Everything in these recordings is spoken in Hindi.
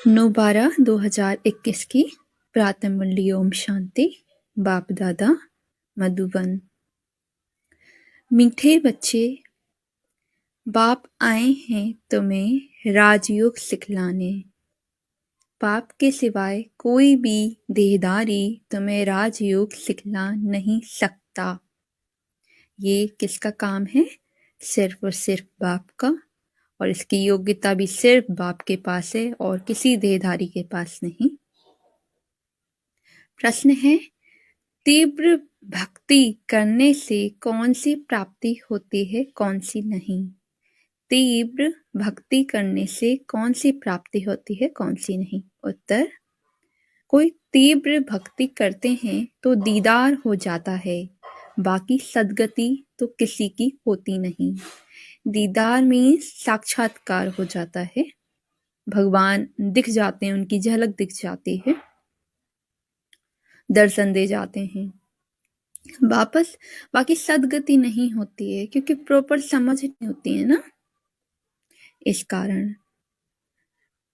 9/12/2021 की प्रातः मुरली ओम शांति। बाप दादा मधुबन। मीठे बच्चे, बाप आए हैं तुम्हें राजयोग सिखलाने। बाप के सिवाय कोई भी देहधारी तुम्हें राजयोग सिखला नहीं सकता। ये किसका काम है? सिर्फ और सिर्फ बाप का, और इसकी योग्यता भी सिर्फ बाप के पास है और किसी देहधारी के पास नहीं। प्रश्न है, तीव्र भक्ति करने से कौन सी प्राप्ति होती है, कौन सी नहीं? तीव्र भक्ति करने से कौन सी प्राप्ति होती है, कौन सी नहीं? उत्तर, कोई तीव्र भक्ति करते हैं तो दीदार हो जाता है, बाकी सद्गति तो किसी की होती नहीं। दीदार में साक्षात्कार हो जाता है, भगवान दिख जाते हैं, उनकी झलक दिख जाती है, दर्शन दे जाते हैं। वापस बाकी सद्गति नहीं होती है, क्योंकि प्रॉपर समझ नहीं होती है ना। इस कारण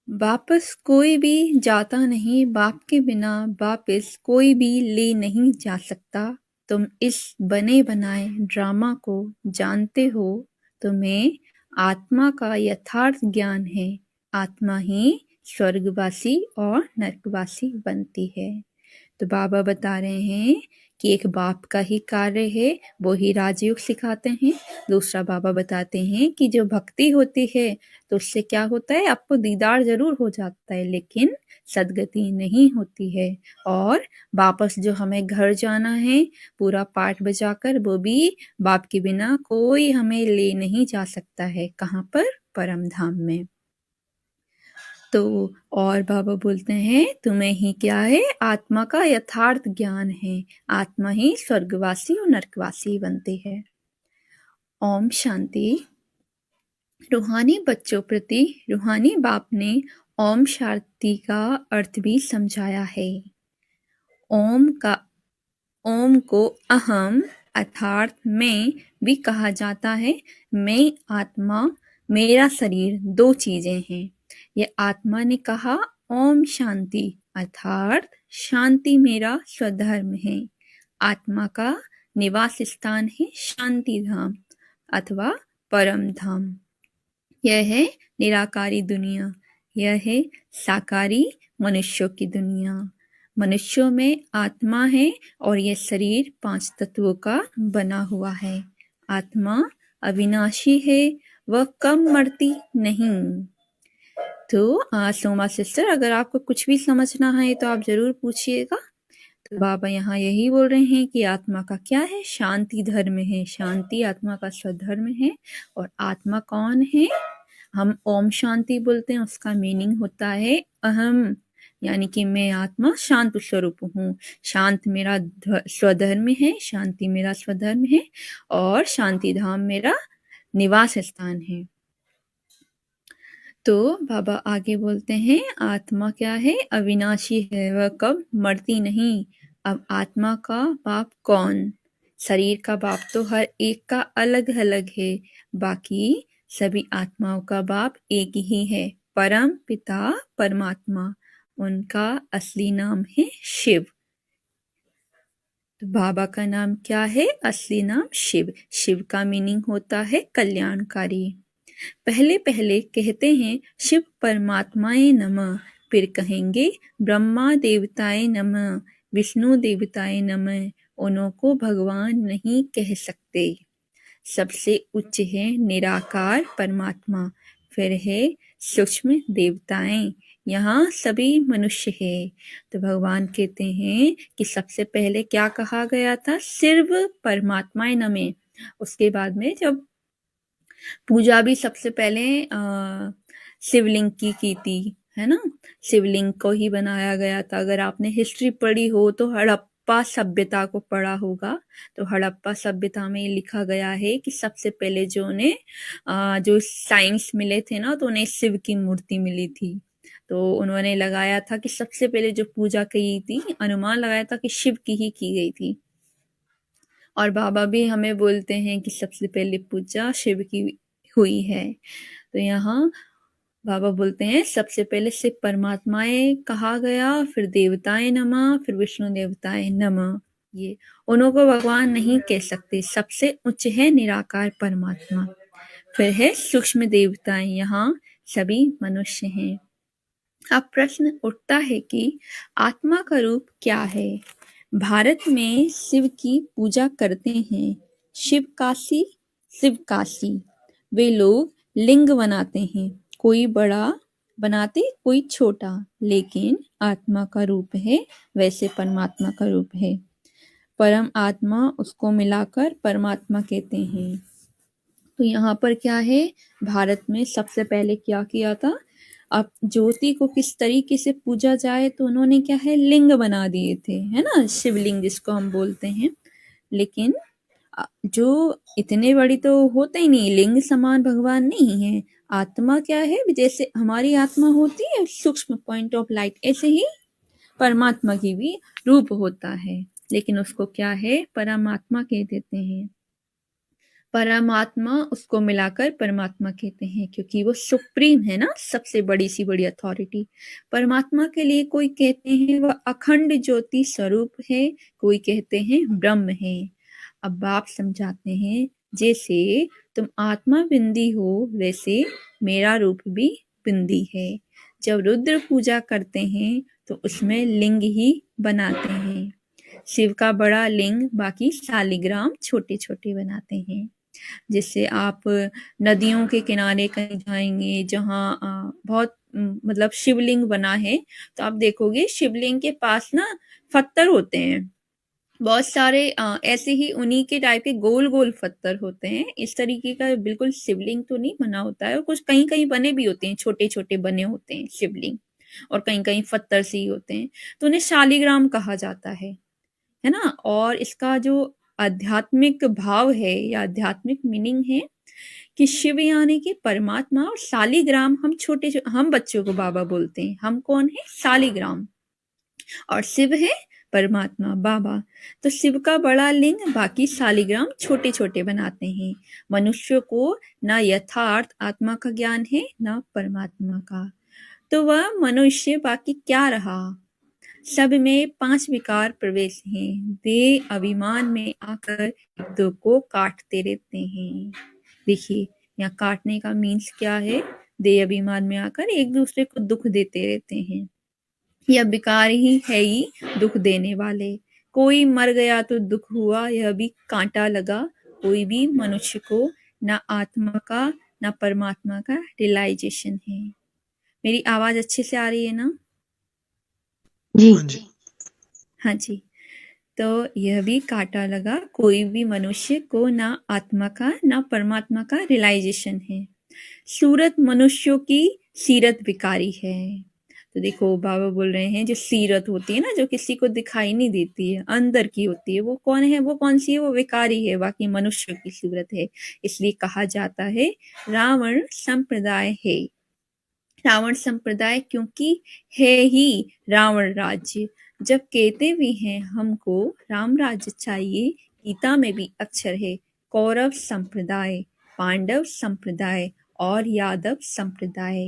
वापस कोई भी जाता नहीं, बाप के बिना वापस कोई भी ले नहीं जा सकता। तुम इस बने बनाए ड्रामा को जानते हो, तुम्हें आत्मा का यथार्थ ज्ञान है। आत्मा ही स्वर्गवासी और नरकवासी बनती है। तो बाबा बता रहे हैं कि एक बाप का ही कार्य है, वो ही राजयोग सिखाते हैं। दूसरा बाबा बताते हैं कि जो भक्ति होती है तो उससे क्या होता है, आपको दीदार जरूर हो जाता है, लेकिन सद्गति नहीं होती है। और वापस जो हमें घर जाना है पूरा पाठ बजाकर, वो भी बाप के बिना कोई हमें ले नहीं जा सकता है। कहाँ पर? परम धाम में। तो और बाबा बोलते हैं, तुम्हें ही क्या है, आत्मा का यथार्थ ज्ञान है। आत्मा ही स्वर्गवासी और नरकवासी बनती है। ओम शांति। रूहानी बच्चों प्रति रूहानी बाप ने ओम शांति का अर्थ भी समझाया है। ओम को अहम अर्थात मैं भी कहा जाता है। मैं, आत्मा, मेरा शरीर दो चीजें हैं। ये आत्मा ने कहा ओम शांति अर्थात शांति मेरा स्वधर्म है। आत्मा का निवास स्थान है शांति धाम अथवा परम धाम। यह है निराकारी दुनिया, यह है साकारी मनुष्यों की दुनिया। मनुष्यों में आत्मा है और यह शरीर 5 तत्वों का बना हुआ है। आत्मा अविनाशी है, वह कम मरती नहीं। तो सोमा सिस्टर, अगर आपको कुछ भी समझना है तो आप जरूर पूछिएगा। तो बाबा यहाँ यही बोल रहे हैं कि आत्मा का क्या है, शांति धर्म है। शांति आत्मा का स्वधर्म है। और आत्मा कौन है? हम ओम शांति बोलते हैं, उसका मीनिंग होता है अहम, यानी कि मैं आत्मा शांत स्वरूप हूँ। शांत मेरा स्वधर्म है, शांति मेरा स्वधर्म है, और शांति धाम मेरा निवास स्थान है। तो बाबा आगे बोलते हैं, आत्मा क्या है? अविनाशी है, वह कब मरती नहीं। अब आत्मा का बाप कौन? शरीर का बाप तो हर एक का अलग अलग है, बाकी सभी आत्माओं का बाप एक ही है, परम पिता परमात्मा। उनका असली नाम है शिव। तो बाबा का नाम क्या है? असली नाम शिव। शिव का मीनिंग होता है कल्याणकारी। पहले पहले कहते हैं शिव परमात्माए नमः, फिर कहेंगे ब्रह्मा देवताए नमः, विष्णु देवताए नमः। उन्हों को भगवान नहीं कह सकते। सबसे उच्च है निराकार परमात्मा, फिर है सूक्ष्म देवताएं, यहाँ सभी मनुष्य है। तो भगवान कहते हैं कि सबसे पहले क्या कहा गया था? सिर्फ परमात्माए नमः। उसके बाद में जब पूजा भी सबसे पहले शिवलिंग की थी, है ना। शिवलिंग को ही बनाया गया था। अगर आपने हिस्ट्री पढ़ी हो तो हड़प्पा सभ्यता को पढ़ा होगा, तो हड़प्पा सभ्यता में लिखा गया है कि सबसे पहले जो साइंस मिले थे ना, तो उन्हें शिव की मूर्ति मिली थी। तो उन्होंने लगाया था कि सबसे पहले जो पूजा की थी, अनुमान लगाया था कि शिव की ही की गई थी। और बाबा भी हमें बोलते हैं कि सबसे पहले पूजा शिव की हुई है। तो यहाँ बाबा बोलते हैं सबसे पहले शिव परमात्माएं कहा गया, फिर देवताएं नमः, फिर विष्णु देवताएं नमः। ये उन्हों को भगवान नहीं कह सकते, सबसे उच्च है निराकार परमात्मा। फिर है सूक्ष्म देवताएं, यहाँ सभी मनुष्य हैं। अब प्रश्न उठता है कि आत्मा का रूप क्या है। भारत में शिव की पूजा करते हैं, शिव काशी। वे लोग लिंग बनाते हैं, कोई बड़ा बनाते कोई छोटा, लेकिन आत्मा का रूप है वैसे परमात्मा का रूप है। परम आत्मा उसको मिलाकर परमात्मा कहते हैं। तो यहाँ पर क्या है, भारत में सबसे पहले क्या किया था, अब ज्योति को किस तरीके से पूजा जाए तो उन्होंने क्या है लिंग बना दिए थे, है ना, शिवलिंग जिसको हम बोलते हैं। लेकिन जो इतने बड़ी तो होते ही नहीं, लिंग समान भगवान नहीं है। आत्मा क्या है, जैसे हमारी आत्मा होती है सूक्ष्म पॉइंट ऑफ लाइट, ऐसे ही परमात्मा की भी रूप होता है, लेकिन उसको क्या है परमात्मा कह देते हैं। परमात्मा उसको मिलाकर परमात्मा कहते हैं, क्योंकि वो सुप्रीम है ना, सबसे बड़ी सी बड़ी अथॉरिटी। परमात्मा के लिए कोई कहते हैं वह अखंड ज्योति स्वरूप है, कोई कहते हैं ब्रह्म है। अब बाप समझाते हैं, जैसे तुम आत्मा बिंदी हो वैसे मेरा रूप भी बिंदी है। जब रुद्र पूजा करते हैं तो उसमें लिंग ही बनाते हैं। शिव का बड़ा लिंग, बाकी शालिग्राम छोटे छोटे बनाते हैं। जिससे आप नदियों के किनारे कहीं जाएंगे जहाँ बहुत मतलब शिवलिंग बना है, तो आप देखोगे शिवलिंग के पास ना पत्थर होते हैं बहुत सारे, ऐसे ही उन्हीं के टाइप के गोल गोल पत्थर होते हैं। इस तरीके का बिल्कुल शिवलिंग तो नहीं बना होता है, और कुछ कहीं कहीं बने भी होते हैं, छोटे छोटे बने होते हैं शिवलिंग, और कहीं कहीं पत्थर से ही होते हैं, तो उन्हें शालिग्राम कहा जाता है ना। और इसका जो आध्यात्मिक भाव है या आध्यात्मिक मीनिंग है कि शिव यानी कि परमात्मा, और शालिग्राम हम बच्चों को बाबा बोलते हैं, हम कौन है शालिग्राम, और शिव है परमात्मा बाबा। तो शिव का बड़ा लिंग, बाकी शालिग्राम छोटे छोटे बनाते हैं। मनुष्य को न यथार्थ आत्मा का ज्ञान है न परमात्मा का, तो वह मनुष्य बाकी क्या रहा। सब में 5 विकार प्रवेश हैं, देह अभिमान में आकर एक दो को काटते रहते हैं। देखिए यहाँ काटने का मीन्स क्या है, देह अभिमान में आकर एक दूसरे को दुख देते रहते हैं। यह विकार ही है ही दुख देने वाले। कोई मर गया तो दुख हुआ, यह भी कांटा लगा। कोई भी मनुष्य को ना आत्मा का ना परमात्मा का रियलाइजेशन है। मेरी आवाज अच्छे से आ रही है ना? जी हाँ जी। तो यह भी कांटा लगा, कोई भी मनुष्य को ना आत्मा का ना परमात्मा का रियलाइजेशन है। सूरत मनुष्यों की सीरत विकारी है। तो देखो बाबा बोल रहे हैं जो सीरत होती है ना, जो किसी को दिखाई नहीं देती है, अंदर की होती है, वो कौन है, वो कौन सी है, वो विकारी है, बाकी मनुष्य की सूरत है। इसलिए कहा जाता है रावण संप्रदाय है। रावण संप्रदाय क्योंकि है ही रावण राज्य। जब कहते भी हैं हमको राम राज्य चाहिए, गीता में भी अक्षर है कौरव संप्रदाय, पांडव संप्रदाय और यादव संप्रदाय।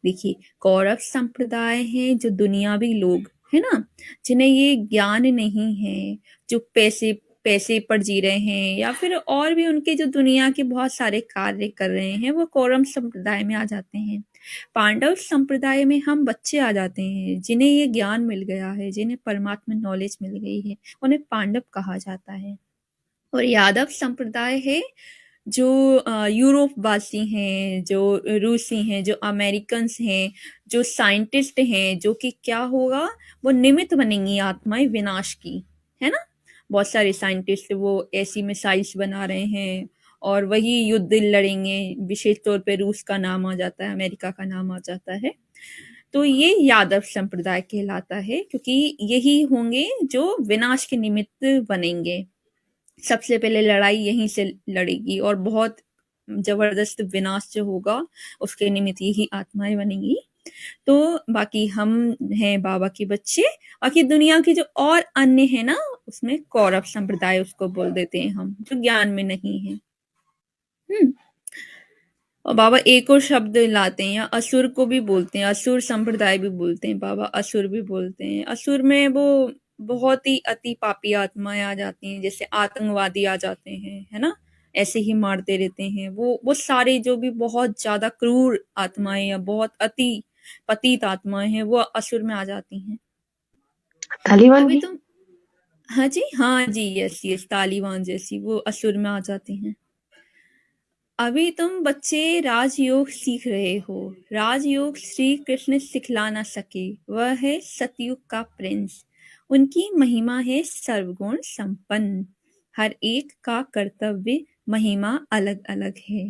देखिए कौरव संप्रदाय है जो दुनियावी लोग है ना, जिन्हें ये ज्ञान नहीं है, जो पैसे पैसे पर जी रहे हैं, या फिर और भी उनके जो दुनिया के बहुत सारे कार्य कर रहे हैं, वो कौरव संप्रदाय में आ जाते हैं। पांडव संप्रदाय में हम बच्चे आ जाते हैं जिन्हें ये ज्ञान मिल गया है, जिन्हें परमात्मा नॉलेज मिल गई है, उन्हें पांडव कहा जाता है। और यादव संप्रदाय है जो यूरोप वासी हैं, जो रूसी हैं, जो अमेरिकन्स हैं, जो साइंटिस्ट हैं, जो कि क्या होगा, वो निमित्त बनेंगी आत्माएं विनाश की, है ना। बहुत सारे साइंटिस्ट वो ऐसी मिसाइल्स बना रहे हैं और वही युद्ध लड़ेंगे, विशेष तौर पे रूस का नाम आ जाता है, अमेरिका का नाम आ जाता है। तो ये यादव संप्रदाय कहलाता है, क्योंकि यही होंगे जो विनाश के निमित्त बनेंगे। सबसे पहले लड़ाई यहीं से लड़ेगी और बहुत जबरदस्त विनाश जो होगा उसके निमित्त यही आत्माएं बनेंगी। तो बाकी हम हैं बाबा के बच्चे, बाकी दुनिया के जो और अन्य है ना, उसमें कौरव संप्रदाय उसको बोल देते हैं हम, जो ज्ञान में नहीं है। और बाबा एक और शब्द लाते हैं, या असुर को भी बोलते हैं, असुर संप्रदाय भी बोलते हैं बाबा, असुर भी बोलते हैं। असुर में वो बहुत ही अति पापी आत्माएं आ जाती हैं, जैसे आतंकवादी आ जाते हैं, है ना, ऐसे ही मारते रहते हैं। वो सारे जो भी बहुत ज्यादा क्रूर आत्माएं या बहुत अति पतित आत्माएं हैं, वो असुर में आ जाती हैं। तालिबान अभी भी। तुम, हाँ जी, हाँ जी, यस यस, तालिबान जैसी वो असुर में आ जाती हैं। अभी तुम बच्चे राजयोग सीख रहे हो। राजयोग श्री कृष्ण सिखला ना सके, वह है सतयुग का प्रिंस। उनकी महिमा है सर्वगुण संपन्न। हर एक का कर्तव्य महिमा अलग अलग है।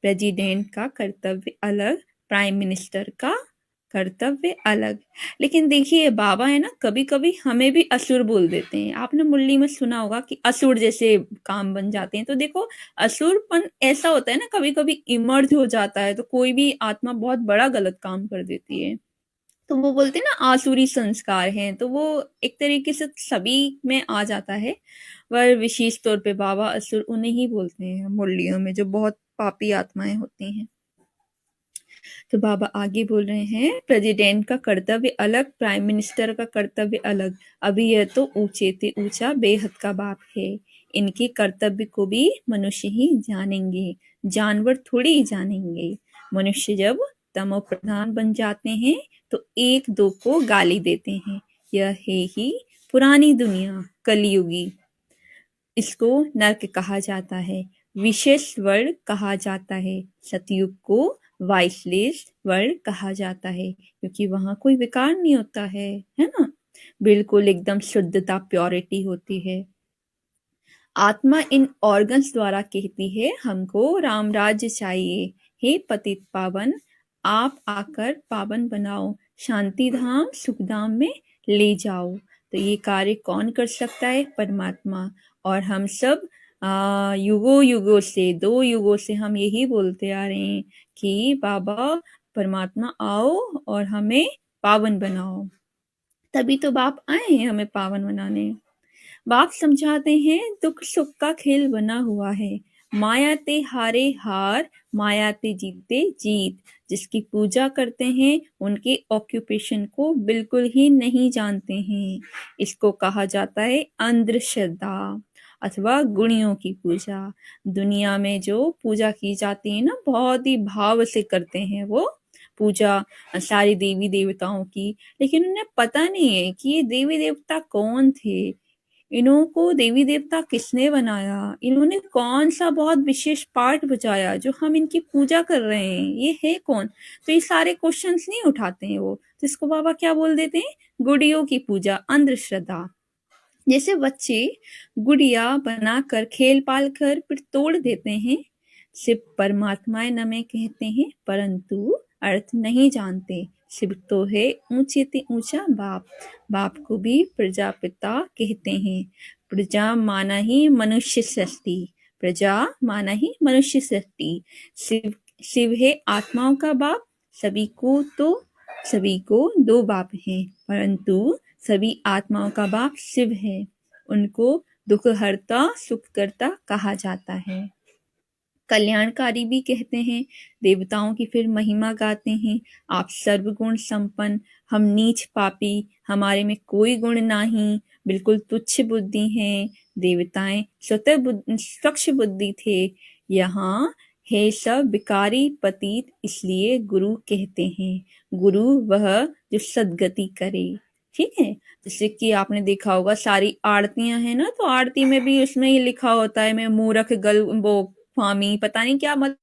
प्रेसिडेंट का कर्तव्य अलग, प्राइम मिनिस्टर का कर्तव्य अलग। लेकिन देखिए बाबा है ना, कभी कभी हमें भी असुर बोल देते हैं। आपने मुरली में सुना होगा कि असुर जैसे काम बन जाते हैं। तो देखो, असुरपन ऐसा होता है ना, कभी कभी इमर्ज हो जाता है, तो कोई भी आत्मा बहुत बड़ा गलत काम कर देती है, तो वो बोलते हैं ना आसुरी संस्कार हैं, तो वो एक तरीके से सभी में आ जाता है। पर विशेष तौर पे बाबा असुर उन्हें ही बोलते हैं मुरलियों में, जो बहुत पापी आत्माएं होती हैं। तो बाबा आगे बोल रहे हैं, प्रेसिडेंट का कर्तव्य अलग, प्राइम मिनिस्टर का कर्तव्य अलग। अभी यह तो ऊंचे से ऊंचा बेहद का बाप है। इनके कर्तव्य को भी मनुष्य ही जानेंगे, जानवर थोड़ी ही जानेंगे। मनुष्य जब तमो प्रधान बन जाते हैं तो एक दो को गाली देते हैं। यह है ही पुरानी दुनिया, कलयुगी। इसको नर्क कहा जाता है, विशेष वर्ग कहा जाता है। सतयुग को वाइसलेस वर्ग कहा जाता है, क्योंकि वहां कोई विकार नहीं होता है ना, बिल्कुल एकदम शुद्धता, प्योरिटी होती है। आत्मा इन ऑर्गन्स द्वारा कहती है, हमको राम राज्य चाहिए। हे पतित पावन, आप आकर पावन बनाओ, शांति धाम सुखधाम में ले जाओ। तो ये कार्य कौन कर सकता है? परमात्मा। और हम सब युगों युगों से, 2 युगों से हम यही बोलते आ रहे हैं कि बाबा परमात्मा आओ और हमें पावन बनाओ। तभी तो बाप आए हैं हमें पावन बनाने। बाप समझाते हैं, दुख सुख का खेल बना हुआ है। माया ते हारे हार, माया ते जीते जीत। जिसकी पूजा करते हैं उनके ऑक्यूपेशन को बिल्कुल ही नहीं जानते हैं। इसको कहा जाता है अंधश्रद्धा अथवा गुणियों की पूजा। दुनिया में जो पूजा की जाती है ना, बहुत ही भाव से करते हैं वो पूजा, सारी देवी देवताओं की। लेकिन उन्हें पता नहीं है कि ये देवी देवता कौन थे, इनको देवी देवता किसने बनाया, इन्होंने कौन सा बहुत विशेष पार्ट बजाया जो हम इनकी पूजा कर रहे हैं, ये है कौन। तो ये सारे क्वेश्चंस नहीं उठाते हैं वो, तो इसको बाबा क्या बोल देते हैं? गुड़ियों की पूजा, अंधश्रद्धा। जैसे बच्चे गुड़िया बनाकर खेल पाल कर फिर तोड़ देते हैं। शिव परमात्मा नमः कहते हैं, परंतु अर्थ नहीं जानते। शिव तो है ऊंचे ते ऊंचा बाप। बाप को भी प्रजापिता कहते हैं। प्रजा माना ही मनुष्य सृष्टि, प्रजा माना ही मनुष्य सृष्टि। शिव शिव है आत्माओं का बाप। सभी को तो सभी को 2 बाप हैं, परंतु सभी आत्माओं का बाप शिव है। उनको दुखहर्ता सुखकर्ता कहा जाता है, कल्याणकारी भी कहते हैं। देवताओं की फिर महिमा गाते हैं, आप सर्वगुण संपन्न, हम नीच पापी, हमारे में कोई गुण नहीं, बिल्कुल तुच्छ बुद्धि हैं। देवताएं स्वतः स्वच्छ बुद्धि थे, यहाँ है सब विकारी पतित, इसलिए गुरु कहते हैं। गुरु वह जो सद्गति करे। ठीक है, जैसे कि आपने देखा होगा सारी आरतियां हैं ना, तो आरती में भी उसमें ये लिखा होता है, मैं मूर्ख गल वो फामी, पता नहीं क्या मतलब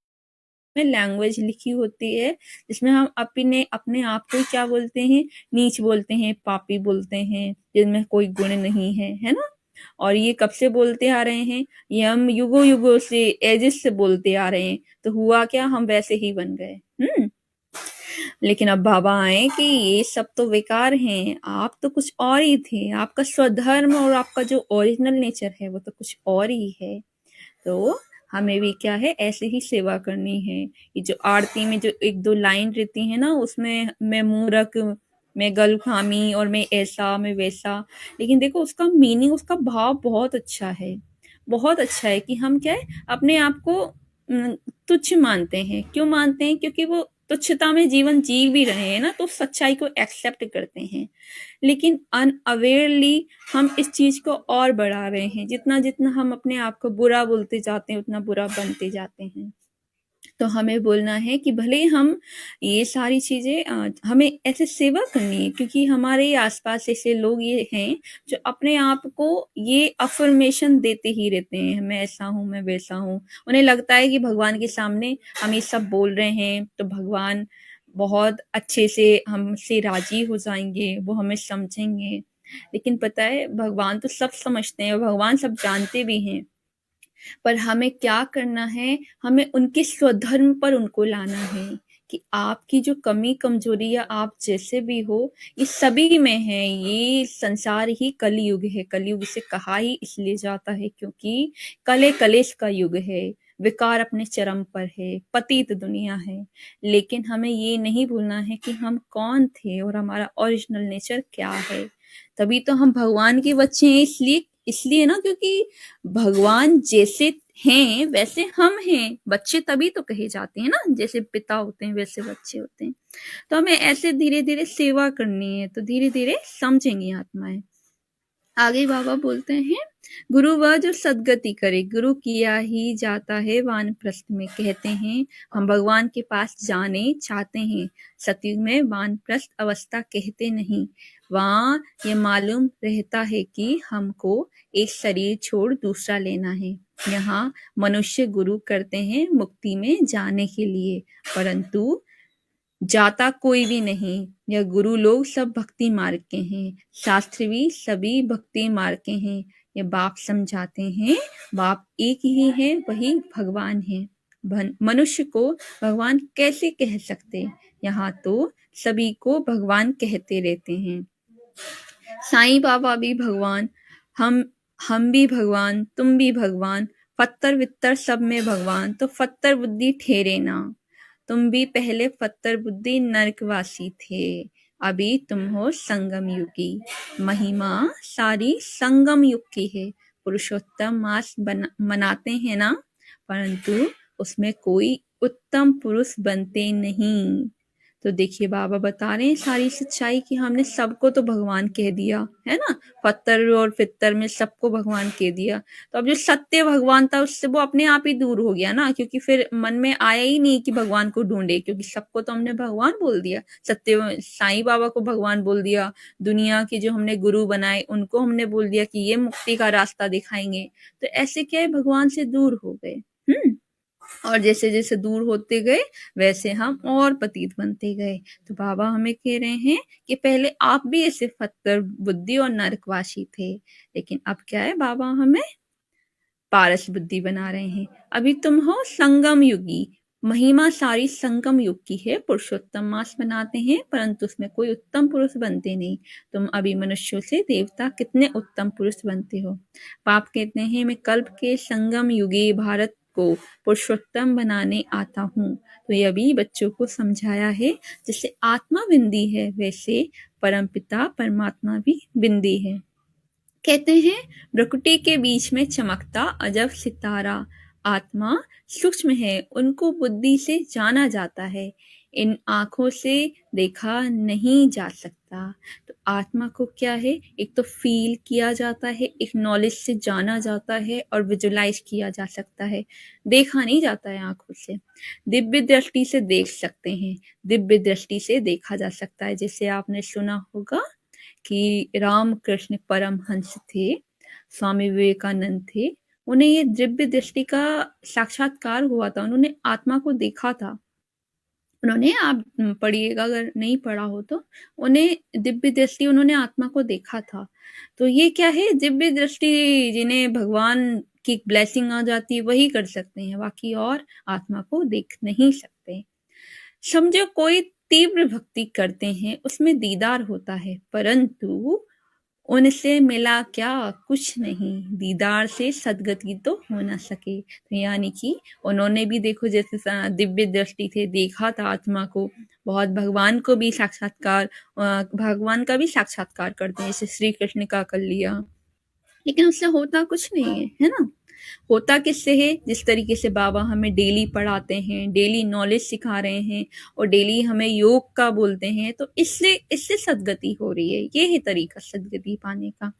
में लैंग्वेज लिखी होती है, जिसमें हम अपने अपने आप को क्या बोलते हैं? नीच बोलते हैं, पापी बोलते हैं, जिनमें कोई गुण नहीं है ना। और ये कब से बोलते आ रहे हैं? ये हम युगों युगों से, एजिस से बोलते आ रहे हैं। तो हुआ क्या, हम वैसे ही बन गए। लेकिन अब बाबा आए कि ये सब तो बेकार हैं, आप तो कुछ और ही थे, आपका स्वधर्म और आपका जो ओरिजिनल नेचर है वो तो कुछ और ही है। तो हमें भी क्या है, ऐसे ही सेवा करनी है। ये जो आरती में जो 1-2 लाइन रहती है ना, उसमें मैं मूर्ख, मैं गलखामी और मैं ऐसा, मैं वैसा, लेकिन देखो उसका मीनिंग, उसका भाव बहुत अच्छा है। बहुत अच्छा है कि हम क्या है, अपने आप को तुच्छ मानते हैं। क्यों मानते हैं? क्योंकि वो तुच्छता में जीवन जी भी रहे हैं ना, तो सच्चाई को एक्सेप्ट करते हैं। लेकिन अनअवेयरली हम इस चीज को और बढ़ा रहे हैं। जितना जितना हम अपने आप को बुरा बोलते जाते हैं, उतना बुरा बनते जाते हैं। तो हमें बोलना है कि भले हम ये सारी चीजें हमें ऐसे सेवा करनी है, क्योंकि हमारे आसपास ऐसे लोग ये हैं जो अपने आप को ये अफर्मेशन देते ही रहते हैं, मैं ऐसा हूँ, मैं वैसा हूँ। उन्हें लगता है कि भगवान के सामने हम ये सब बोल रहे हैं तो भगवान बहुत अच्छे से हमसे राजी हो जाएंगे, वो हमें समझेंगे। लेकिन पता है, भगवान तो सब समझते हैं और भगवान सब जानते भी हैं। पर हमें क्या करना है? हमें उनके स्वधर्म पर उनको लाना है कि आपकी जो कमी कमजोरी या आप जैसे भी हो, ये सभी में है। ये संसार ही कलयुग है। कलयुग इसे कहा ही इसलिए जाता है क्योंकि कले कलेश का युग है, विकार अपने चरम पर है, पतित दुनिया है। लेकिन हमें ये नहीं भूलना है कि हम कौन थे और हमारा ओरिजिनल नेचर क्या है। तभी तो हम भगवान के बच्चे हैं। इसलिए इसलिए ना, क्योंकि भगवान जैसे हैं वैसे हम हैं। बच्चे तभी तो कहे जाते हैं ना, जैसे पिता होते हैं वैसे बच्चे होते हैं। तो हमें ऐसे धीरे धीरे सेवा करनी है, तो धीरे धीरे समझेंगी आत्माएं। आगे बाबा बोलते हैं, गुरु वह जो सदगति करे, गुरु किया ही जाता है वानप्रस्थ में। कहते हैं हम भगवान के पास जाने चाहते हैं। सतयुग में वानप्रस्थ अवस्था कहते नहीं। वहाँ ये मालूम रहता है कि हमको एक शरीर छोड़ दूसरा लेना है। यहाँ मनुष्य गुरु करते हैं मुक्ति में जाने के लिए, परंतु जाता कोई भी नहीं। यह गुरु लोग सब भक्ति मार्ग के हैं, शास्त्र भी सभी भक्ति मार्ग के हैं। ये बाप समझाते हैं, बाप एक ही है, वही भगवान है। मनुष्य को भगवान कैसे कह सकते? यहाँ तो सभी को भगवान कहते रहते हैं। साईं बाबा भी भगवान, हम भी भगवान, तुम भी भगवान, पत्थर वित्तर सब में भगवान, तो फत्तर बुद्धि ठहरे ना। तुम भी पहले फत्तर बुद्धि नरकवासी थे, अभी तुम हो संगम युगी। महिमा सारी संगम युग की है। पुरुषोत्तम मास मनाते हैं ना, परंतु उसमें कोई उत्तम पुरुष बनते नहीं। तो देखिए, बाबा बता रहे हैं सारी सच्चाई कि हमने सबको तो भगवान कह दिया है ना, पत्थर और फित्तर में सबको भगवान कह दिया। तो अब जो सत्य भगवान था उससे वो अपने आप ही दूर हो गया ना, क्योंकि फिर मन में आया ही नहीं कि भगवान को ढूंढे, क्योंकि सबको तो हमने भगवान बोल दिया। सत्य साईं बाबा को भगवान बोल दिया, दुनिया के जो हमने गुरु बनाए उनको हमने बोल दिया कि ये मुक्ति का रास्ता दिखाएंगे। तो ऐसे क्या है, भगवान से दूर हो गए। और जैसे जैसे दूर होते गए वैसे हम और पतित बनते गए। तो बाबा हमें कह रहे हैं कि पहले आप भी ऐसे फत्तर बुद्धि और नरकवासी थे, लेकिन अब क्या है, बाबा हमें पारस बुद्धि बना रहे हैं। अभी तुम हो संगम युगी। महिमा सारी संगम युग की है। पुरुषोत्तम मास बनाते हैं, परंतु उसमें कोई उत्तम पुरुष बनते नहीं। तुम अभी मनुष्यों से देवता कितने उत्तम पुरुष बनते हो। पाप कहते हैं, मैं कल्प के संगम युगी भारत को पुरुषोत्तम बनाने आता हूँ। तो ये अभी बच्चों को समझाया है, जैसे आत्मा बिंदी है वैसे परमपिता परमात्मा भी बिंदी है। कहते हैं, प्रकृति के बीच में चमकता अजब सितारा आत्मा सूक्ष्म है, उनको बुद्धि से जाना जाता है, इन आंखों से देखा नहीं जा सकता। तो आत्मा को क्या है, एक तो फील किया जाता है, एक नॉलेज से जाना जाता है और विजुलाइज किया जा सकता है, देखा नहीं जाता है आंखों से। दिव्य दृष्टि से देख सकते हैं, दिव्य दृष्टि से देखा जा सकता है। जैसे आपने सुना होगा कि रामकृष्ण परमहंस थे, स्वामी विवेकानंद थे, उन्हें ये दिव्य दृष्टि का साक्षात्कार हुआ था। उन्होंने आत्मा को देखा था। उन्होंने, आप पढ़िएगा अगर नहीं पढ़ा हो तो, उन्हें दिव्य दृष्टि, उन्होंने आत्मा को देखा था। तो ये क्या है, दिव्य दृष्टि जिन्हें भगवान की ब्लेसिंग आ जाती है वही कर सकते हैं, बाकी और आत्मा को देख नहीं सकते। समझो कोई तीव्र भक्ति करते हैं, उसमें दीदार होता है, परंतु उनसे मिला क्या, कुछ नहीं। दीदार से सदगति तो हो ना सके। तो यानी कि उन्होंने भी देखो, जैसे दिव्य दृष्टि थे, देखा था आत्मा को, बहुत भगवान को भी साक्षात्कार, भगवान का भी साक्षात्कार करते हैं, जैसे श्री कृष्ण का कर लिया, लेकिन उससे होता कुछ नहीं है, है ना। होता किससे है? जिस तरीके से बाबा हमें डेली पढ़ाते हैं, डेली नॉलेज सिखा रहे हैं और डेली हमें योग का बोलते हैं, तो इससे इससे सद्गति हो रही है। ये है तरीका सद्गति पाने का।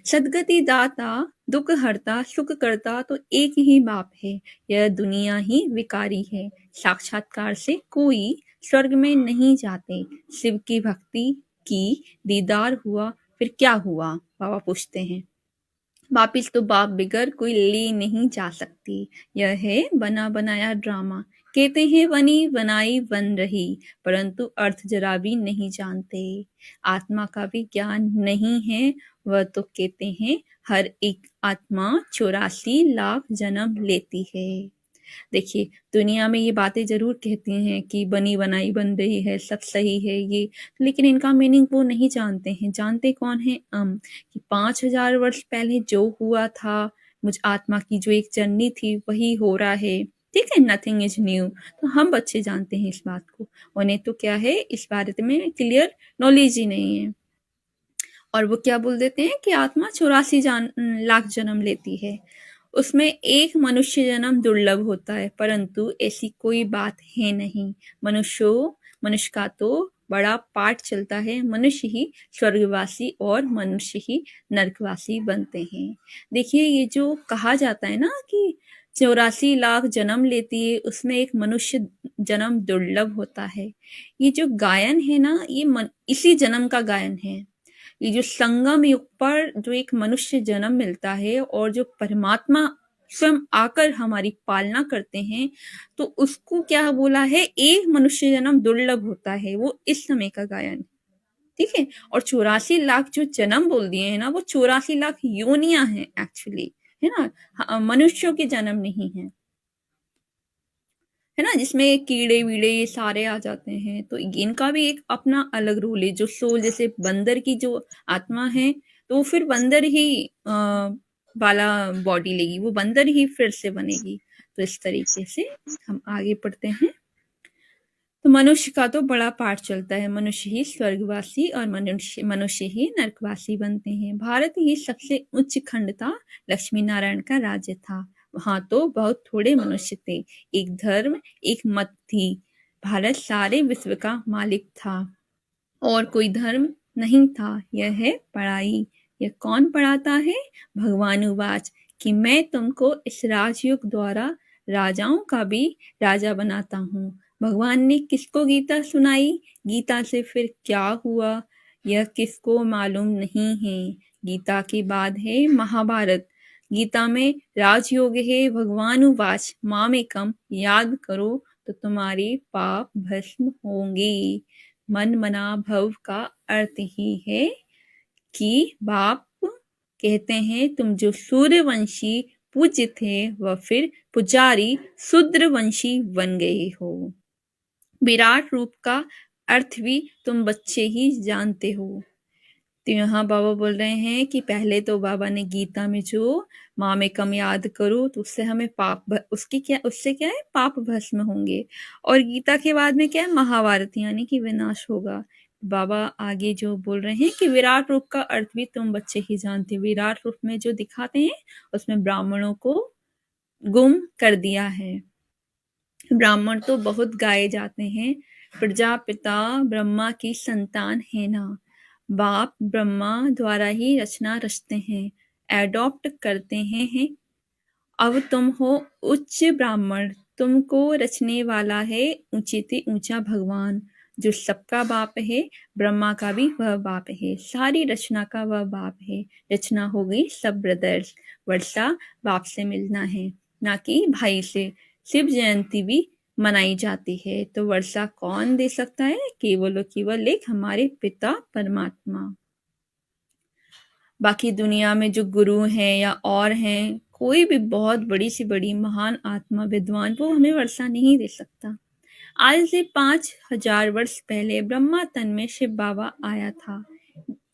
सद्गति दाता दुख हरता सुख करता तो एक ही बाप है। यह दुनिया ही विकारी है। साक्षात्कार से कोई स्वर्ग में नहीं जाते। शिव की भक्ति की दीदार हुआ फिर क्या हुआ? बाबा पूछते हैं। वापिस तो बाप बिगर कोई ले नहीं जा सकती। यह है बना बनाया ड्रामा। कहते हैं बनी बनाई बन रही, परंतु अर्थ जरा भी नहीं जानते। आत्मा का भी ज्ञान नहीं है। वह तो कहते हैं हर एक आत्मा 84 लाख जन्म लेती है। देखिए, दुनिया में ये बातें ज़रूर कहती हैं कि बनी बनाई बन रही है, सब सही है ये, लेकिन इनका मीनिंग वो नहीं जानते हैं। जानते कौन हैं? कि 5000 वर्ष पहले जो हुआ था, मुझ आत्मा की जो एक जर्नी थी वही हो रहा है। ठीक है, नथिंग इज न्यू। तो हम बच्चे जानते हैं इस बात को। उन्हें तो क्या है, इस बारे में क्लियर नॉलेज ही नहीं है। और वो क्या बोल देते हैं कि आत्मा 84 लाख जन्म लेती है। उसमें एक मनुष्य जन्म दुर्लभ होता है, परंतु ऐसी कोई बात है नहीं। मनुष्य का तो बड़ा पाठ चलता है। मनुष्य ही स्वर्गवासी और मनुष्य ही नरकवासी बनते हैं। देखिए, ये जो कहा जाता है ना कि 84 लाख जन्म लेती है, उसमें एक मनुष्य जन्म दुर्लभ होता है। ये जो गायन है ना, ये इसी जन्म का गायन है। ये जो संगम युग पर जो एक मनुष्य जन्म मिलता है और जो परमात्मा स्वयं आकर हमारी पालना करते हैं, तो उसको क्या बोला है, एक मनुष्य जन्म दुर्लभ होता है। वो इस समय का गायन, ठीक है। और 84 लाख जो जन्म बोल दिए हैं ना, वो 84 लाख योनियां हैं एक्चुअली, है ना। मनुष्यों के जन्म नहीं है, है ना, जिसमें कीड़े वीड़े ये सारे आ जाते हैं। तो इनका भी एक अपना अलग रूल है। जो सोल, जैसे बंदर की जो आत्मा है, तो फिर बंदर ही वाला बॉडी लेगी, वो बंदर ही फिर से बनेगी। तो इस तरीके से हम आगे पढ़ते हैं। तो मनुष्य का तो बड़ा पाठ चलता है। मनुष्य ही स्वर्गवासी और मनुष्य ही नरकवासी बनते हैं। भारत ही सबसे उच्च खंड था। लक्ष्मी नारायण का राज्य था। वहां तो बहुत थोड़े मनुष्य थे। एक धर्म, एक मत थी। भारत सारे विश्व का मालिक था और कोई धर्म नहीं था। यह है पढ़ाई। यह कौन पढ़ाता है? भगवान उवाच कि मैं तुमको इस राजयोग द्वारा राजाओं का भी राजा बनाता हूँ। भगवान ने किसको गीता सुनाई? गीता से फिर क्या हुआ, यह किसको मालूम नहीं है। गीता के बाद है महाभारत। गीता में राजयोग है। भगवान उवाच मामेकम, याद करो तो तुम्हारे पाप भस्म होंगे। मन मना भव का अर्थ ही है कि बाप कहते हैं तुम जो सूर्यवंशी पूज्य थे वह फिर पुजारी शूद्रवंशी बन गए हो। विराट रूप का अर्थ भी तुम बच्चे ही जानते हो। तो यहाँ बाबा बोल रहे हैं कि पहले तो बाबा ने गीता में जो माँ में कम याद करो, तो उससे हमें उससे क्या है, पाप भस्म होंगे। और गीता के बाद में क्या है, महाभारत, यानी कि विनाश होगा। बाबा आगे जो बोल रहे हैं कि विराट रूप का अर्थ भी तुम बच्चे ही जानते। विराट रूप में जो दिखाते हैं उसमें ब्राह्मणों को गुम कर दिया है। ब्राह्मण तो बहुत गाए जाते हैं। प्रजापिता ब्रह्मा की संतान है ना। बाप ब्रह्मा द्वारा ही रचना रचते हैं, एडॉप्ट करते हैं। अब तुम हो उच्च ब्राह्मण, तुमको रचने वाला है ऊंचे से ऊंचा भगवान, जो सबका बाप है। ब्रह्मा का भी वह बाप है, सारी रचना का वह बाप है। रचना हो गई सब ब्रदर्स। वर्षा बाप से मिलना है, ना कि भाई से। शिव जयंती भी मनाई जाती है। तो वर्षा कौन दे सकता है? केवल और केवल एक हमारे पिता परमात्मा। बाकी दुनिया में जो गुरु हैं या और हैं, कोई भी बहुत बड़ी से बड़ी महान आत्मा विद्वान, वो हमें वर्षा नहीं दे सकता। आज से 5000 वर्ष पहले ब्रह्मा तन में शिव बाबा आया था।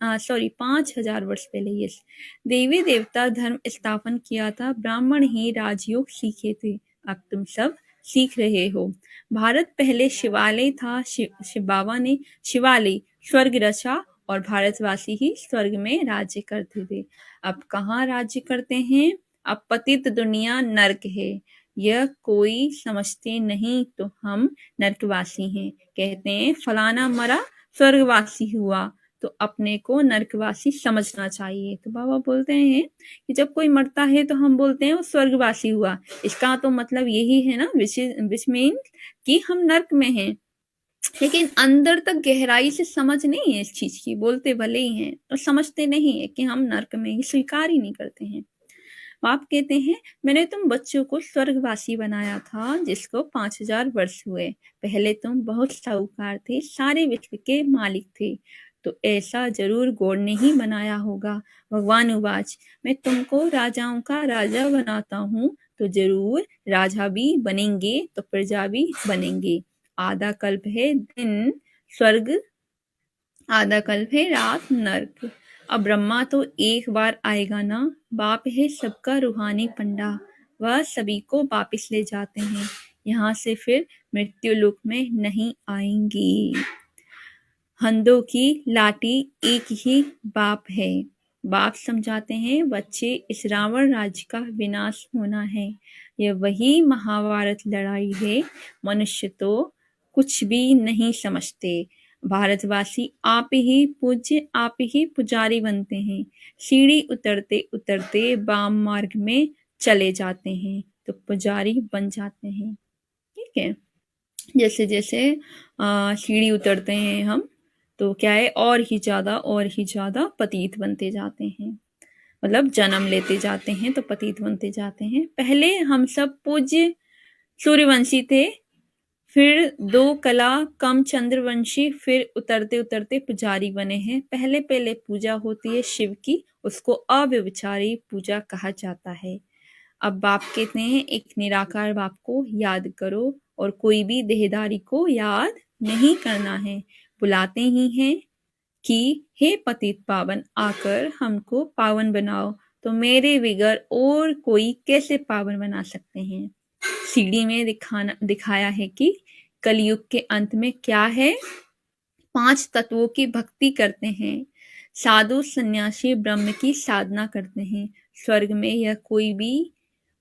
5000 वर्ष पहले यस देवी देवता धर्म स्थापन किया था। ब्राह्मण ही राजयोग सीखे थे। अब तुम सब सीख रहे हो। भारत पहले शिवालय था। शिव बाबा ने शिवालय स्वर्ग रचा और भारतवासी ही स्वर्ग में राज्य करते थे। अब कहाँ राज्य करते हैं? अब पतित दुनिया नर्क है, यह कोई समझते नहीं तो हम नर्कवासी हैं। कहते हैं फलाना मरा स्वर्गवासी हुआ, तो अपने को नर्कवासी समझना चाहिए। तो बाबा बोलते हैं कि जब कोई मरता है तो हम बोलते हैं वो स्वर्गवासी हुआ, इसका तो मतलब यही है ना, विच मीन कि हम नर्क में हैं। लेकिन अंदर तक गहराई से समझ नहीं है इस चीज की, बोलते भले ही हैं और समझते नहीं है कि हम नर्क में, ये स्वीकार ही नहीं करते हैं। आप कहते हैं मैंने तुम बच्चों को स्वर्गवासी बनाया था जिसको 5000 वर्ष हुए, पहले तुम बहुत साहूकार थे, सारे विश्व के मालिक थे, तो ऐसा जरूर गॉड ने ही बनाया होगा। भगवान उवाच, मैं तुमको राजाओं का राजा बनाता हूँ तो जरूर राजा भी बनेंगे तो प्रजा भी बनेंगे। आधा कल्प है दिन स्वर्ग, आधा कल्प है रात नर्क। अब ब्रह्मा तो एक बार आएगा ना, बाप है सबका रूहानी पंडा, वह सभी को वापिस ले जाते हैं, यहाँ से फिर मृत्यु लोक में नहीं आएंगी। हंदों की लाठी एक ही बाप है, बाप समझाते हैं बच्चे इस रावण राज्य का विनाश होना है, यह वही महाभारत लड़ाई है, मनुष्य तो कुछ भी नहीं समझते। भारतवासी आप ही पूज्य, आप ही पुजारी बनते हैं, सीढ़ी उतरते उतरते वाम मार्ग में चले जाते हैं तो पुजारी बन जाते हैं। ठीक है, जैसे जैसे सीढ़ी उतरते हैं हम तो क्या है, और ही ज्यादा पतित बनते जाते हैं, मतलब जन्म लेते जाते हैं तो पतित बनते जाते हैं। पहले हम सब पूज्य सूर्यवंशी थे, फिर 2 कला कम चंद्रवंशी, फिर उतरते उतरते पुजारी बने हैं। पहले पहले पूजा होती है शिव की, उसको अव्यभिचारी पूजा कहा जाता है। अब बाप कहते हैं एक निराकार बाप को याद करो और कोई भी देहदारी को याद नहीं करना है। बुलाते ही हैं कि हे पतित पावन, आकर हमको पावन बनाओ, तो मेरे बिगर और कोई कैसे पावन बना सकते हैं। सीढ़ी में दिखाया है कि कलयुग के अंत में क्या है, 5 तत्वों की भक्ति करते हैं, साधु सन्यासी ब्रह्म की साधना करते हैं, स्वर्ग में यह कोई भी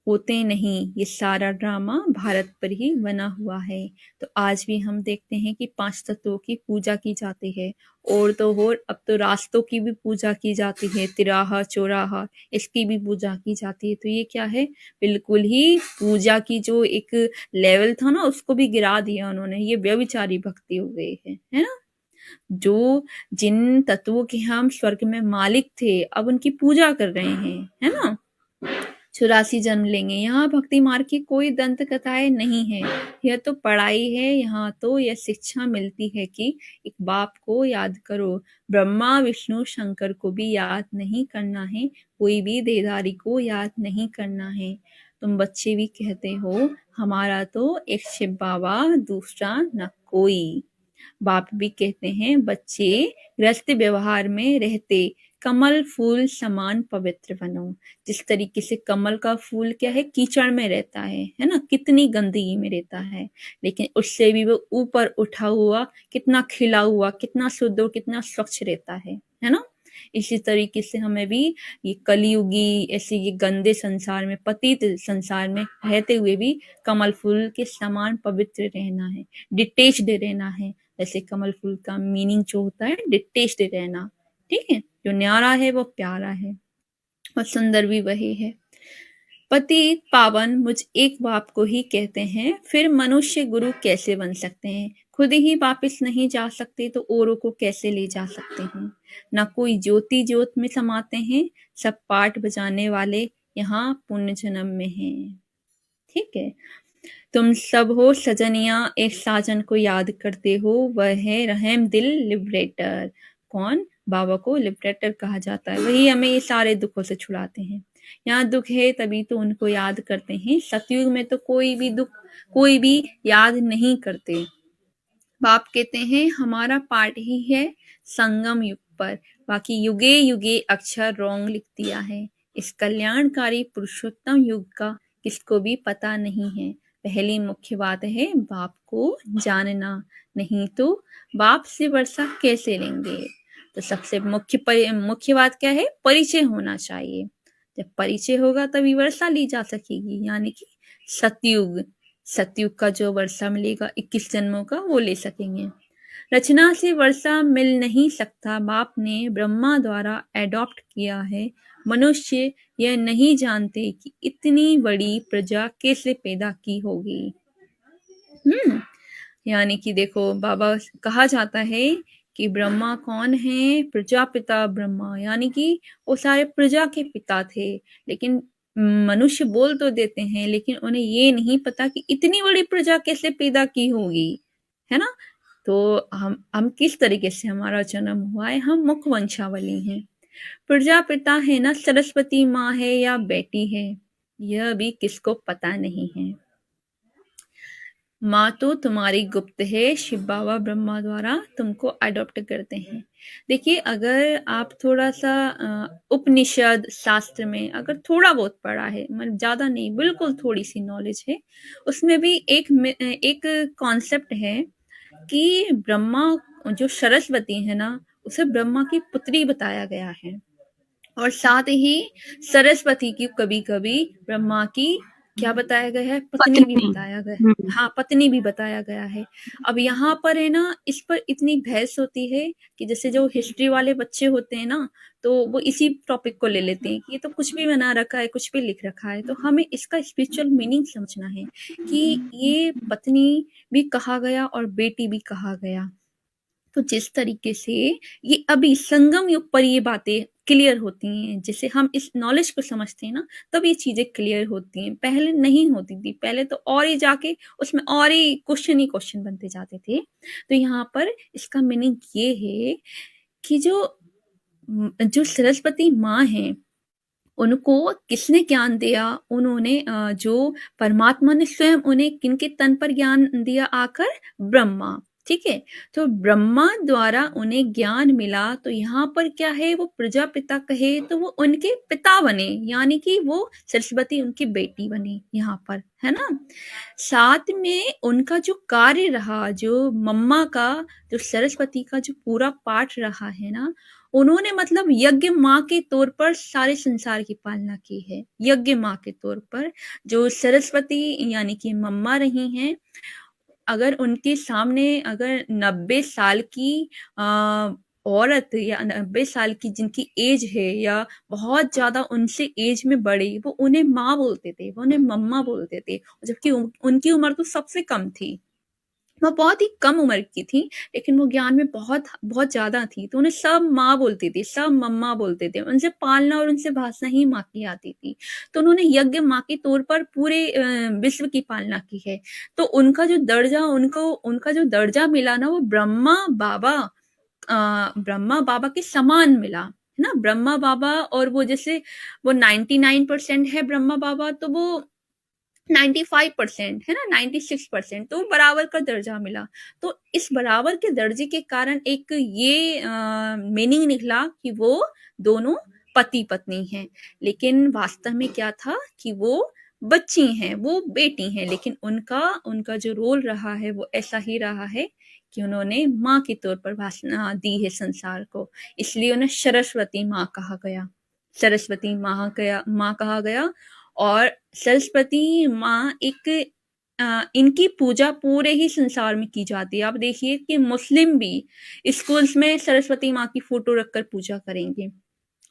होते नहीं, ये सारा ड्रामा भारत पर ही बना हुआ है। तो आज भी हम देखते हैं कि 5 तत्वों की पूजा की जाती है, और तो और अब तो रास्तों की भी पूजा की जाती है, तिराहा चौराहा इसकी भी पूजा की जाती है। तो ये क्या है, बिल्कुल ही पूजा की जो एक लेवल था ना उसको भी गिरा दिया उन्होंने, ये व्यभिचारी भक्ति हो गई है ना। जो जिन तत्वों के हम स्वर्ग में मालिक थे अब उनकी पूजा कर रहे हैं, है ना। 84 जन्म लेंगे, यहाँ भक्ति मार्ग की कोई दंत कथाएं नहीं है, यह तो पढ़ाई है। यहाँ तो यह शिक्षा मिलती है कि एक बाप को याद करो, ब्रह्मा विष्णु शंकर को भी याद नहीं करना है, कोई भी देहधारी को याद नहीं करना है। तुम बच्चे भी कहते हो हमारा तो एक शिव बाबा दूसरा न कोई। बाप भी कहते हैं बच्चे गृहस्थ व्यवहार में रहते कमल फूल समान पवित्र बनो। जिस तरीके से कमल का फूल क्या है, कीचड़ में रहता है ना, कितनी गंदगी में रहता है, लेकिन उससे भी वो ऊपर उठा हुआ कितना खिला हुआ, कितना शुद्ध और कितना स्वच्छ रहता है ना। इसी तरीके से हमें भी ये कलयुगी ऐसे ये गंदे संसार में, पतित संसार में रहते हुए भी कमल फूल के समान पवित्र रहना है, डिटेच्ड रहना है। जैसे कमल फूल का मीनिंग जो होता है डिटेच्ड रहना, ठीक है, जो न्यारा है वो प्यारा है और सुंदर भी वही है। पतित पावन मुझ एक बाप को ही कहते हैं, फिर मनुष्य गुरु कैसे बन सकते हैं, खुद ही वापिस नहीं जा सकते तो औरों को कैसे ले जा सकते हैं। न कोई ज्योति ज्योत में समाते हैं, सब पाठ बजाने वाले यहाँ पुण्य जन्म में हैं। ठीक है, तुम सब हो सजनिया, एक साजन को याद करते हो, वह है रहम दिल लिबरेटर। कौन, बाबा को लिबरेटर कहा जाता है, वही हमें ये सारे दुखों से छुड़ाते हैं। यहाँ दुख है तभी तो उनको याद करते हैं, सतयुग में तो कोई भी दुख कोई भी याद नहीं करते। बाप कहते हैं हमारा पाठ ही है संगम युग पर, बाकी युगे युगे अक्षर रॉन्ग लिख दिया है। इस कल्याणकारी पुरुषोत्तम युग का किसको भी पता नहीं है। पहली मुख्य बात है बाप को जानना, नहीं तो बाप से वर्षा कैसे लेंगे। तो सबसे मुख्य बात क्या है, परिचय होना चाहिए। जब परिचय होगा तभी वर्षा ली जा सकेगी, यानी कि सतयुग, सतयुग का जो वर्षा मिलेगा 21 जन्मों का वो ले सकेंगे। रचना से वर्षा मिल नहीं सकता, बाप ने ब्रह्मा द्वारा एडॉप्ट किया है। मनुष्य यह नहीं जानते कि इतनी बड़ी प्रजा कैसे पैदा की होगी। यानी कि देखो बाबा कहा जाता है कि ब्रह्मा कौन है, प्रजापिता ब्रह्मा, यानी कि वो सारे प्रजा के पिता थे। लेकिन मनुष्य बोल तो देते हैं, लेकिन उन्हें ये नहीं पता कि इतनी बड़ी प्रजा कैसे पैदा की होगी, है ना। तो हम किस तरीके से हमारा जन्म हुआ है, हम मुख्य वंशावली हैं। प्रजापिता है ना, सरस्वती माँ है या बेटी है, यह भी किसको पता नहीं है। माँ तो तुम्हारी गुप्त है, शिव बाबा ब्रह्मा द्वारा तुमको अडॉप्ट करते हैं। देखिए, अगर आप थोड़ा सा उपनिषद शास्त्र में अगर थोड़ा बहुत पढ़ा है, मतलब ज्यादा नहीं, बिल्कुल थोड़ी सी नॉलेज है, उसमें भी एक कॉन्सेप्ट है कि ब्रह्मा जो सरस्वती है ना, उसे ब्रह्मा की पुत्री बताया गया है, और साथ ही सरस्वती की कभी कभी ब्रह्मा की क्या बताया गया है, पत्नी भी पत्नी। बताया गया। हाँ, पत्नी भी बताया गया है। अब यहाँ पर है ना, इस पर इतनी बहस होती है कि जैसे जो हिस्ट्री वाले बच्चे होते हैं ना, तो वो इसी टॉपिक को ले लेते हैं कि ये तो कुछ भी बना रखा है, कुछ भी लिख रखा है। तो हमें इसका स्पिरिचुअल मीनिंग समझना है कि ये पत्नी भी कहा गया और बेटी भी कहा गया। तो जिस तरीके से ये अभी संगम युग पर ये बातें क्लियर होती हैं, जैसे हम इस नॉलेज को समझते हैं ना, तब ये चीजें क्लियर होती हैं, पहले नहीं होती थी। पहले तो और ही जाके उसमें और ही क्वेश्चन बनते जाते थे। तो यहाँ पर इसका मीनिंग ये है कि जो सरस्वती माँ है, उनको किसने ज्ञान दिया, उन्होंने जो परमात्मा ने स्वयं उन्हें किनके तन पर ज्ञान दिया, आकर ब्रह्मा। ठीक है, तो ब्रह्मा द्वारा उन्हें ज्ञान मिला, तो यहाँ पर क्या है, वो प्रजापिता कहे तो वो उनके पिता बने, यानी कि वो सरस्वती उनकी बेटी बनी यहाँ पर, है ना। साथ में उनका जो कार्य रहा, जो मम्मा का, जो सरस्वती का जो पूरा पाठ रहा है ना, उन्होंने मतलब यज्ञ माँ के तौर पर सारे संसार की पालना की है। यज्ञ माँ के तौर पर जो सरस्वती यानी कि मम्मा रही हैं, अगर उनके सामने अगर 90 साल की औरत या 90 साल की जिनकी एज है, या बहुत ज्यादा उनसे एज में बड़े, वो उन्हें माँ बोलते थे, वो उन्हें मम्मा बोलते थे, जबकि उनकी उम्र तो सबसे कम थी। वो बहुत ही कम उम्र की थी, लेकिन वो ज्ञान में बहुत बहुत ज्यादा थी, तो उन्हें सब माँ बोलती थी, सब मम्मा बोलते थे, उनसे पालना और उनसे भाषा ही माँ की आती थी। तो उन्होंने यज्ञ माँ के तौर पर पूरे विश्व की पालना की है। तो उनका जो दर्जा मिला ना, वो ब्रह्मा बाबा के समान मिला, है ना। ब्रह्मा बाबा और वो जैसे वो 99% है ब्रह्मा बाबा, तो वो 95% है ना, 96%, तो बराबर का दर्जा मिला। तो इस बराबर के दर्जे के कारण एक ये मीनिंग निकला कि वो दोनों पति पत्नी हैं, लेकिन वास्तव में क्या था कि वो बच्ची हैं, वो बेटी हैं, लेकिन उनका जो रोल रहा है वो ऐसा ही रहा है कि उन्होंने माँ के तौर पर भाषण दी है संसार को, इसलिए उन्हें सरस्वती माँ कहा गया, सरस्वती माँ कहा गया। और सरस्वती माँ इनकी पूजा पूरे ही संसार में की जाती है। आप देखिए कि मुस्लिम भी स्कूल्स में सरस्वती माँ की फोटो रखकर पूजा करेंगे।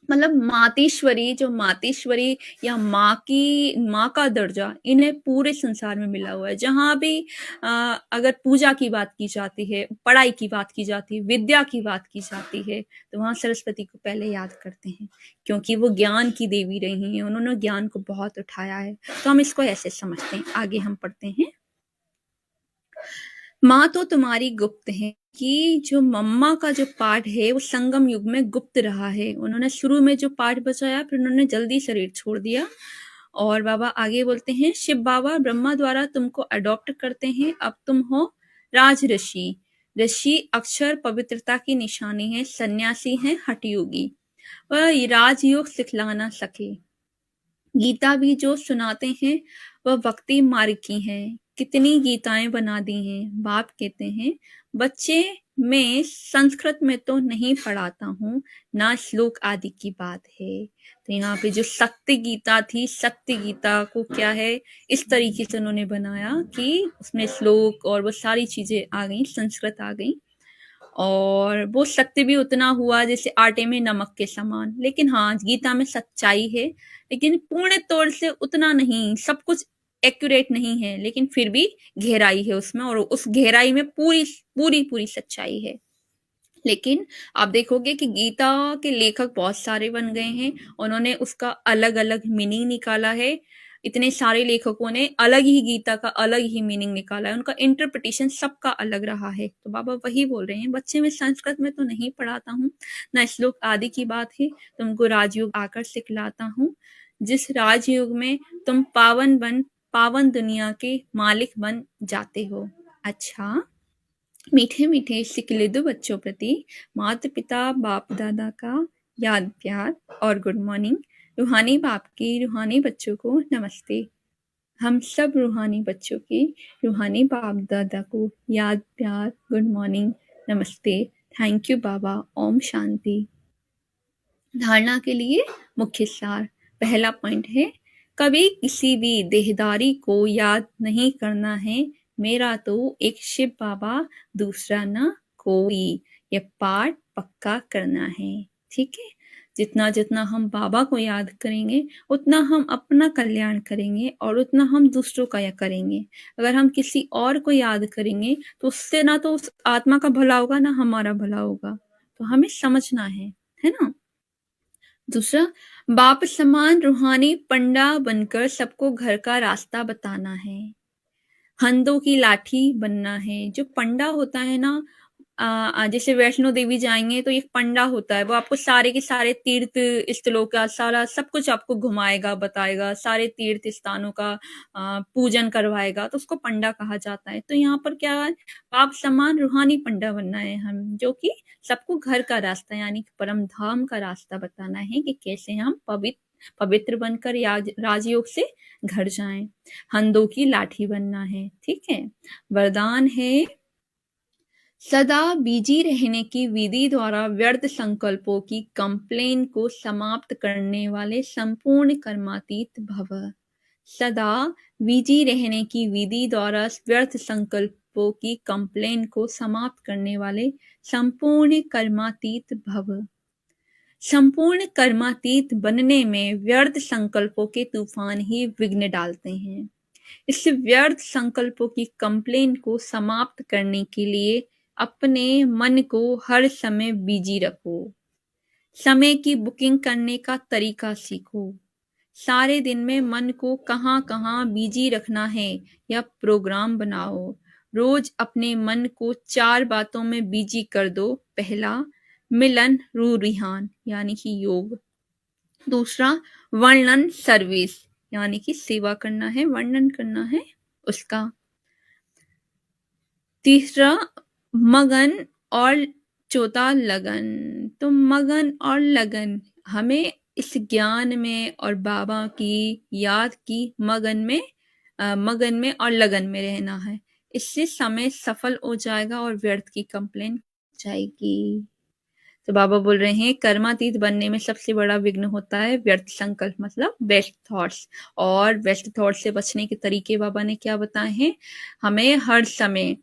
मतलब मातेश्वरी या माँ का दर्जा इन्हें पूरे संसार में मिला हुआ है। जहां भी अगर पूजा की बात की जाती है, पढ़ाई की बात की जाती है, विद्या की बात की जाती है, तो वहां सरस्वती को पहले याद करते हैं, क्योंकि वो ज्ञान की देवी रही हैं, उन्होंने ज्ञान को बहुत उठाया है। तो हम इसको ऐसे समझते हैं। आगे हम पढ़ते हैं। माँ तो तुम्हारी गुप्त है, कि जो मम्मा का जो पाठ है वो संगम युग में गुप्त रहा है। उन्होंने शुरू में जो पाठ बचाया, फिर उन्होंने जल्दी शरीर छोड़ दिया। और बाबा आगे बोलते हैं, शिव बाबा ब्रह्मा द्वारा तुमको अडॉप्ट करते हैं, अब तुम हो राज ऋषि। ऋषि अक्षर पवित्रता की निशानी है, सन्यासी है हठयोगी, वह राजयोग सिखला ना सके। गीता भी जो सुनाते हैं वह भक्ति मार्ग की हैं, कितनी गीताएं बना दी हैं। बाप कहते हैं, बच्चे मैं संस्कृत में तो नहीं पढ़ाता हूँ, ना श्लोक आदि की बात है। तो यहाँ पे जो सत्य गीता थी, सत्य गीता को क्या है इस तरीके से उन्होंने बनाया कि उसमें श्लोक और वो सारी चीजें आ गई, संस्कृत आ गई, और वो सत्य भी उतना हुआ जैसे आटे में नमक के समान। लेकिन हाँ, गीता में सच्चाई है, लेकिन पूर्ण तौर से उतना नहीं, सब कुछ एक्यूरेट नहीं है, लेकिन फिर भी गहराई है उसमें, और उस गहराई में पूरी पूरी पूरी सच्चाई है। लेकिन आप देखोगे कि गीता के लेखक बहुत सारे बन गए हैं, उन्होंने उसका अलग अलग मीनिंग निकाला है। इतने सारे लेखकों ने अलग ही गीता का अलग ही मीनिंग निकाला है, उनका इंटरप्रिटेशन सबका अलग रहा है। तो बाबा वही बोल रहे हैं, बच्चे में संस्कृत में तो नहीं पढ़ाता हूँ, न श्लोक आदि की बात है, तुमको राजयोग आकर सिखलाता हूँ, जिस राजयोग में तुम पावन दुनिया के मालिक बन जाते हो। अच्छा, मीठे मीठे सिकलिदु बच्चों प्रति माता पिता बाप दादा का याद प्यार और गुड मॉर्निंग। रूहानी बाप की रूहानी बच्चों को नमस्ते। हम सब रूहानी बच्चों की रूहानी बाप दादा को याद प्यार गुड मॉर्निंग नमस्ते। थैंक यू बाबा। ओम शांति। धारणा के लिए मुख्य सार। पहला पॉइंट है, कभी किसी भी देहदारी को याद नहीं करना है, मेरा तो एक शिव बाबा, दूसरा ना कोई। यह पाठ पक्का करना है। ठीक है, जितना जितना हम बाबा को याद करेंगे उतना हम अपना कल्याण करेंगे और उतना हम दूसरों का या करेंगे। अगर हम किसी और को याद करेंगे तो उससे ना तो उस आत्मा का भला होगा ना हमारा भला होगा। तो हमें समझना है ना। दूसरा, बाप समान रूहानी पंडा बनकर सबको घर का रास्ता बताना है, हंदों की लाठी बनना है। जो पंडा होता है ना, जैसे वैष्णो देवी जाएंगे तो एक पंडा होता है, वो आपको सारे के सारे तीर्थ स्थलों का सारा सब कुछ आपको घुमाएगा, बताएगा, सारे तीर्थ स्थानों का पूजन करवाएगा, तो उसको पंडा कहा जाता है। तो यहाँ पर क्या है, बाप समान रूहानी पंडा बनना है हम, जो कि सबको घर का रास्ता यानी परम धाम का रास्ता बताना है कि कैसे हम पवित्र बनकर राजयोग से घर जाएं। हंदों की लाठी बनना है। ठीक है, वरदान है, सदा बिजी रहने की विधि द्वारा व्यर्थ संकल्पों की कंप्लेन को समाप्त करने वाले संपूर्ण कर्मातीत भव। सदा बिजी रहने की विधि द्वारा व्यर्थ संकल्पों की कंप्लेन को समाप्त करने वाले संपूर्ण कर्मातीत भव। संपूर्ण कर्मातीत बनने में व्यर्थ संकल्पों के तूफान ही विघ्न डालते हैं। इस व्यर्थ संकल्पों की कंप्लेन को समाप्त करने के लिए अपने मन को हर समय बिजी रखो। समय की बुकिंग करने का तरीका सीखो। सारे दिन में मन को कहाँ कहाँ बिजी रखना है या प्रोग्राम बनाओ। रोज अपने मन को 4 बातों में बिजी कर दो। पहला, मिलन रूरिहान यानी कि योग। दूसरा, वर्णन सर्विस यानी कि सेवा करना है, वर्णन करना है उसका। तीसरा, मगन और चौथा लगन। तो मगन और लगन, हमें इस ज्ञान में और बाबा की याद की मगन में और लगन में रहना है। इससे समय सफल हो जाएगा और व्यर्थ की कंप्लेन जाएगी। तो बाबा बोल रहे हैं, कर्मातीत बनने में सबसे बड़ा विघ्न होता है व्यर्थ संकल्प, मतलब वेस्ट थॉट्स। और वेस्ट थॉट्स से बचने के तरीके बाबा ने क्या बताए हैं, हमें हर समय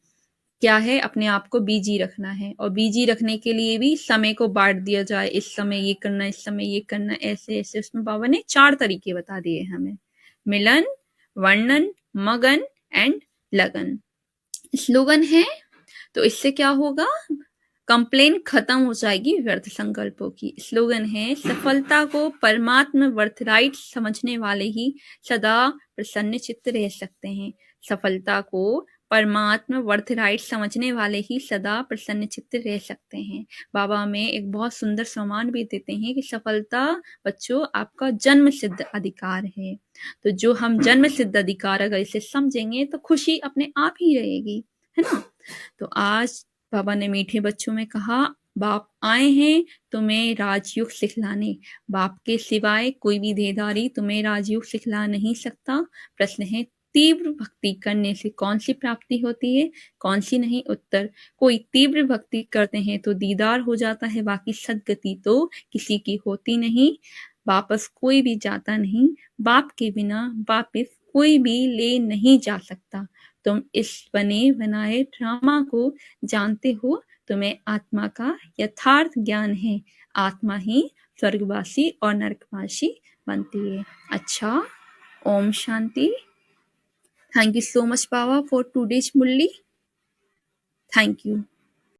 क्या है, अपने आप को बिजी रखना है। और बिजी रखने के लिए भी समय को बांट दिया जाए, इस समय ये करना, इस समय ये करना, ऐसे ऐसे। उसमें बाबा ने 4 तरीके बता दिए हमें, मिलन, वर्णन, मगन एंड लगन। स्लोगन है, तो इससे क्या होगा, कंप्लेन खत्म हो जाएगी व्यर्थ संकल्पों की। स्लोगन है, सफलता को परमात्मा बर्थराइट समझने वाले ही सदा प्रसन्न चित्त रह सकते हैं। सफलता को परमात्मा बर्थराइट समझने वाले ही सदा प्रसन्न चित्त रह सकते हैं। बाबा में एक बहुत सुंदर सम्मान भी देते हैं कि सफलता बच्चों आपका जन्म सिद्ध अधिकार है। तो जो हम जन्म सिद्ध अधिकार अगर इसे समझेंगे तो खुशी अपने आप ही रहेगी, है ना। तो आज बाबा ने मीठे बच्चों में कहा, बाप आए हैं तुम्हें राजयोग सिखलाने, बाप के सिवाय कोई भी देहधारी तुम्हें राजयोग सिखला नहीं सकता। प्रश्न है तीव्र भक्ति करने से कौन सी प्राप्ति होती है, कौन सी नहीं? उत्तर, कोई तीव्र भक्ति करते हैं तो दीदार हो जाता है, बाकी सद्गति तो किसी की होती नहीं, वापस कोई भी जाता नहीं, बाप के बिना वापस कोई भी ले नहीं जा सकता। तुम इस बने बनाए ड्रामा को जानते हो, तुम्हें आत्मा का यथार्थ ज्ञान है, आत्मा ही स्वर्गवासी और नरकवासी बनती है। अच्छा, Om Shanti. Thank you so much, Baba, for today's Mulli. Thank you.